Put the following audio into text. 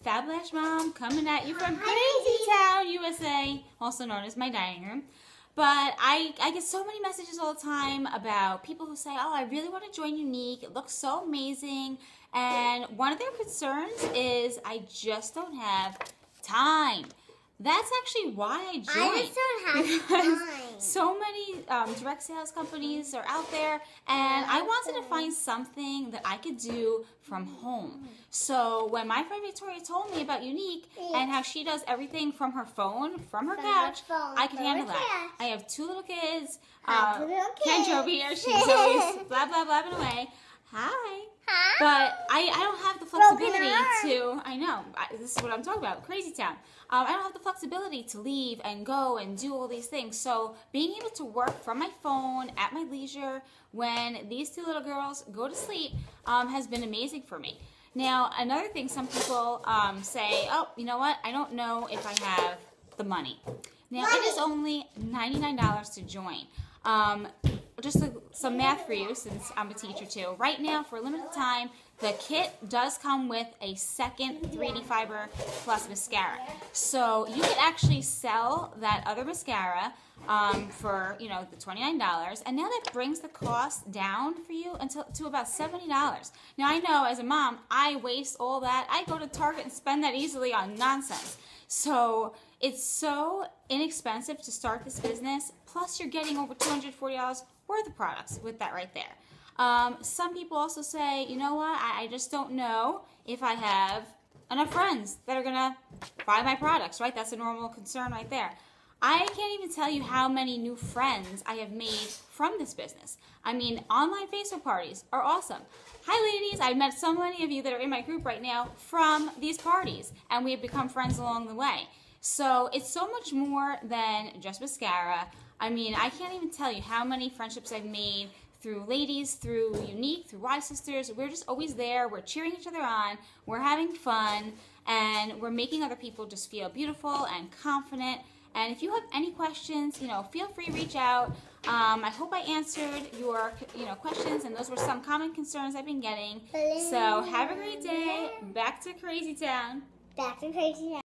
Fab Lash Mom coming at you from Crazy Town, USA, also known as my dining room. But I get so many messages all the time about people who say, oh, I really want to join Younique. It looks so amazing. And one of their concerns is I just don't have time. That's actually why I joined. I just don't have time. So many direct sales companies are out there, and I wanted to find something that I could do from home. So when my friend Victoria told me about Younique and how she does everything from her phone, from her couch, I could handle that. I have 2 little kids. Kenji over here, she's always blah, blah, blabbing away. Hi. But I don't have the flexibility to, I know, this is what I'm talking about, Crazy Town. I don't have the flexibility to leave and go and do all these things. So being able to work from my phone at my leisure when these 2 little girls go to sleep has been amazing for me. Now, another thing, some people say, oh, you know what, I don't know if I have the money. Now, it is only $99 to join. Just some math for you, since I'm a teacher too. Right now, for a limited time, the kit does come with a second 3D Fiber Plus mascara. So you could actually sell that other mascara for, you know, the $29, and now that brings the cost down for you to about $70. Now I know as a mom, I waste all that. I go to Target and spend that easily on nonsense. So it's so inexpensive to start this business. Plus, you're getting over $240 worth of products with that right there. Some people also say, you know what, I just don't know if I have enough friends that are going to buy my products, right? That's a normal concern right there. I can't even tell you how many new friends I have made from this business. I mean, online Facebook parties are awesome. Hi ladies, I've met so many of you that are in my group right now from these parties, and we have become friends along the way. So it's so much more than just mascara. I mean, I can't even tell you how many friendships I've made through ladies, through Younique, through Y Sisters. We're just always there. We're cheering each other on. We're having fun, and we're making other people just feel beautiful and confident. And if you have any questions, you know, feel free to reach out. I hope I answered your, questions, and those were some common concerns I've been getting. So have a great day. Back to Crazy Town. Back to Crazy Town.